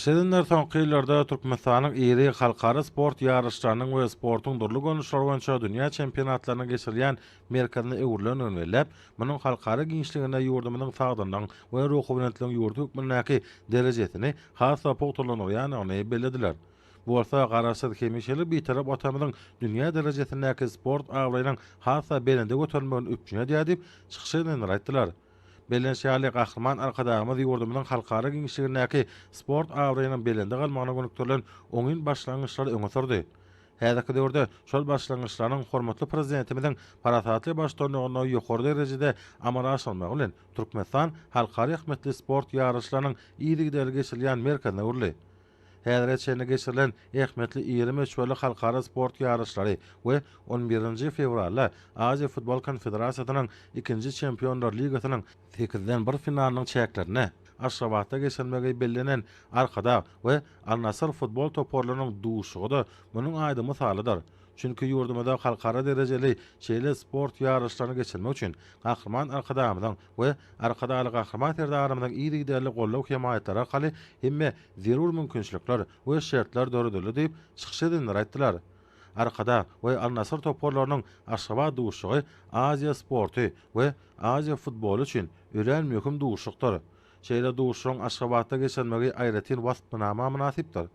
Şeýleler soňky ýyllarda Türkmenistanyň iri halkara sport ýarışlarynyň we sportuň durly gönüşleri boýunça dünýä çempionatlaryna geçirilýän merkezine öwürlen önelläp, munyň halkara giňişligine ýurdumynyň sagdyndan we ruhubynetliň ýurdu hükmündäki derejesini hassa pogtulanyr ony belediler. Bu bolsa garaşsyz hemişeli bir tarap otamynyň dünýä derejesindäki sport aglynyň hassa belinde götürmegini üpjüne diýip çykyşyny aýtdylar. Belen şäherli gahryman arkadaşymyz ýurdumynyň halkara giňişligindäki sport awraýanyň belinde galmagyna gönükdirilen oňyn başlangyçlary öňe sürdi. Häzirki döwürde şol başlangyçlaryň hormatly prezidentimiziň parasatly başlanmagyna ýokary derejede amala aşylmagy bilen Türkmenistan halkara ähmetli sport ýarışlarynyň ýygydygy geçirilýän merkezine urly. Häzirde çene geçirilen ähmetli 23 böli halkara sport ýarışlary we 11-nji fevralda Aziýa Futbol Konfederasiýasynyň 2-nji Çempionlar Ligasynyň 8-den 1 finalynyň çäklerine Aşgabatda geçirmegi bellenen Arkada we Al-Nasr futbol toporlarynyň duşugy da munyň aýdy misalydyr. Çünki ýurdumyzda halkara derejeli şeýle sport ýarışlaryny geçirmek üçin gahryman arkadaşymyzyň we arkadaly gahryman terdarymyzyň ýygy derli gollaw hemaýatlary arkaly hemme zerur mümkinçilikler we şertler döredildi diýip çykyşyny aýtdylar. Arkada we Al-Nasr toporlarynyň Aşgabat duşugy Aziýa sporty we Aziýa futbolu üçin ören möhüm duşukdyr. Şeýle duşuň Aşgabatda geçirmegi aýratyn wagtnama münasipdir.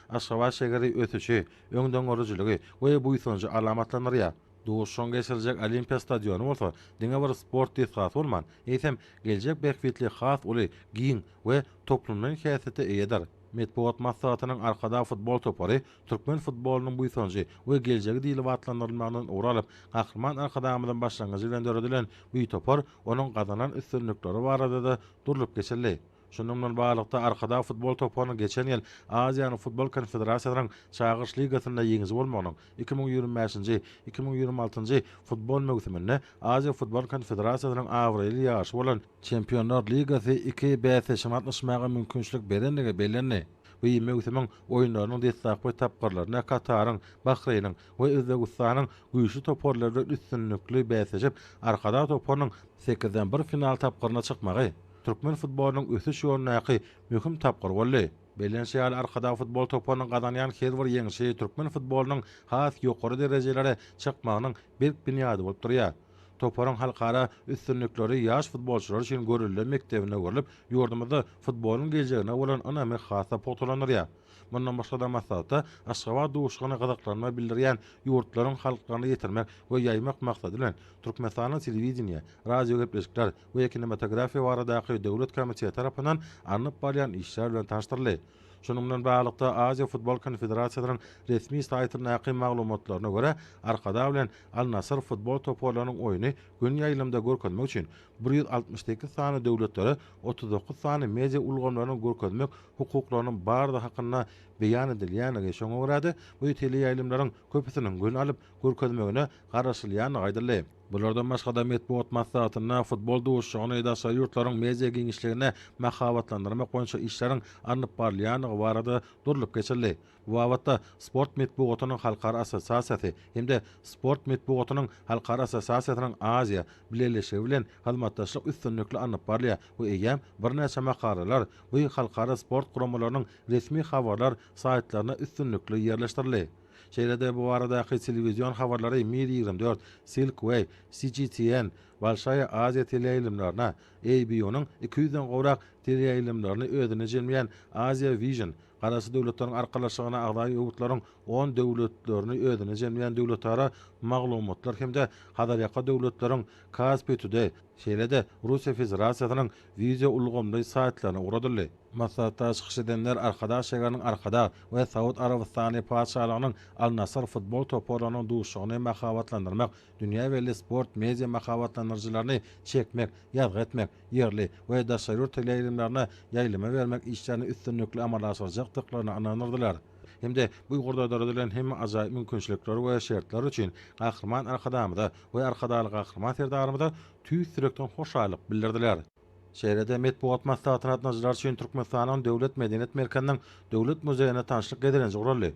Aşgabat şehri ötüşi, öňden görüjüligi we buýsunjy alamatlanýar. Duşuň geçirijek Olimpiya stadionu bolsa, diňe bir sport tesisat bolman, eýsem geljek bekbetli has uly giň we toplumyň häsiýeti eýedir. Metbuat maslahatynyň arkada futbol topory Türkmen futbolunyň buýsunjy we geljegi diýilip atlandyrylmagyny uralyp, gahryman arkadaşymyzyň başlangyjy bilen döredilen bu topor onuň gazanan üstünlikleri barada da durulup geçirildi. Şundan bilen baglanykda arkada futbol toporyny geçen ýyl Aziýa Futbol Konfederasiýasynyň çağırış ligasynda ýeňiz bolmagynyň 2025-nji 2026-njy futbol mewsiminde Aziýa Futbol Konfederasiýasynyň awraýly ýaşy bolan Çempionlar Ligasy 2B şematlaşmagy mümkinçilik berendigi bellendi. Bu mewsimiň oýunlarynyň destakly tapgarlaryna Kataryň, Bahreýnyň we Özbegistanyň güýçli toporlary üstünlikli bäsejip arkada toporynyň 8-den 1 final tapgaryna çykmagy Türkmen futbolunyň ösüş ýolundaky möhüm tapgar boldy. Belen şeýle arkada futbol toporynyň gazanýan her bir ýeňişi Türkmen futbolunyň has ýokary derejelere çykmagynyň bir büniýady bolup durýar. Toporyň halkara üstünlikleri ýaş futbolçylar üçin görülen mektebine görülip, ýurdumyzda futboluň geljegine bolan önemi hassa potulanýar. Bundan başga da maksatda Aşgabat duşugyna gazaklanma bildirýän ýurtlaryň halklaryny ýetirmek we ýaymak maksady bilen Türkmenistanyň telewizioniýa, radio gepleşikler we kinematografiýa baradaky döwlet komiteti tarapyndan anyp barýan işler bilen tanıştyryldy. Şunun bilen baglanykda Aziýa Futbol Konfederasiýasynyň resmi saýtyna aqym maglumatlaryna görä, arkada bilen Al-Nasr futbol toporlarynyň oýuny gün ýaýlymda görkezmek üçin 168 sany döwletleri 39 sany media ulgamlaryny görkezmek hukuklarynyň bardy hakyna beýan edilýänligi şoňa görä bu teleýaýlymlaryň köpüsiniň gün alyp görkezmegine garaşylýan gaýdyrly. Bulardan başga da metbuat maslahatyna futbol duşugyny edaşa ýurtlaryň media giňişligine mahabatlandyrmak boýunça işleriň anyp barýanyny barada durulup geçirildi. Bu wagtda sport metbuatynyň halkara assosiasiýasy hemde sport metbuatynyň halkara assosiasiýasynyň Aziýa birleşigi bilen halmatdaşlyk üstünlikli anyp barýar. Bu eýem bir näçe makalalar bu halkara sport guramalarynyň resmi habarlar saýtlaryna üstünlikli ýerleşdirildi. Şeýlede bu aradaky telewizion habarlary Mir 24, Silkway, CGTN, Bolşaya Aziýa teleýaýlymlaryna, ABO-nyň 200-den gowrak teleýaýlymlaryny ödüne jelmeýän Aziýa Vision, garasy döwletleriň arkalaşygyna agdaý ýurtlaryň 10 döwletlerini ödüne jelmeýän döwletlere maglumatlar hemde hadarýaka döwletleriň Kaspi Today, şeýlede Russiýa Federasiýasynyň video ulgamly saýtlaryna uradyldy. Maslahatda çykyş edenler arkada şeýlerin arkada we Saud Arabistany paçalygynyň Al-Nasr futbol toporlarynyň duşugyny mahabatlandyrmak, dünýä belli sport media mahabatlandyrjylaryny çekmek, ýazgy etmek, ýerli we daşary teleýaýlymlaryna ýaýlama bermek işlerini üstünlikli amala aşyrjakdyklaryny ananyrdylar. Hemde bu ýurda döredilen hem ajaýyp mümkinçilikler we şertler üçin gahryman arkadamyda we arkadaly gahryman terdarymyda tüýsürekden hoşalyk bildirdiler. Şeýlede metbuat maslahatyna atnaşylar üçin Türkmenistanyň döwlet medeniýet merkezining döwlet muzeýine tanşyk edilenji guruldy.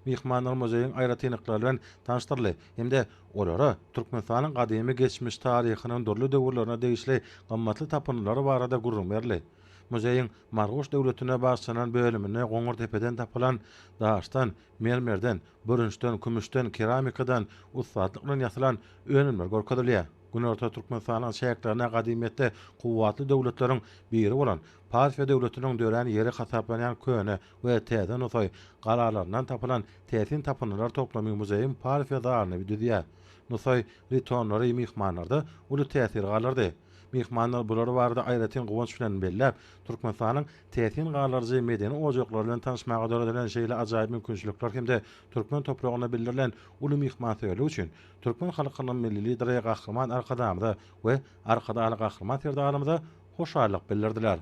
Mihmanlar muzeýiň aýratynlyklary bilen tanıştyrly. Hemde olara Türkmenistanyň gadymy geçmiş taryhynyň durly döwürlerine degişli gammatly tapynlary barada gurulma berli. muzeyin Marguş döwletine başlanan bölümine Goňur tepeden tapylan daşdan, mermerden, bürünçden, kümüşden, keramikadan ustatlyk bilen ýasalan önümler görkezilýär. Günorta Türkmenistanyň şäherlerine gadimetde kuwwatly döwletleriň biri bolan Parfiýa döwletiniň dören ýeri hasaplanýan köne we täze Nusoy galalaryndan tapylan täsin tapynylar toplamy muzeýim Parfiýa dagyny bildirýär. Nusoy ritonlary mihmanlarda uly täsir galardy. Mihmanlar bular barada aýratyn gowunç bilen belläp, Türkmenistanyň täsin galarjy medeni ojaklary bilen tanışmaga döredilen şeýle ajaýyp mümkinçilikler hemde türkmen topragyna bildirilen uly mihman söýle üçin türkmen halkynyň milli lideri Gahryman Arkadamyda we Arkadaly Gahryman Serdalymyza hoşallyk bildirdiler.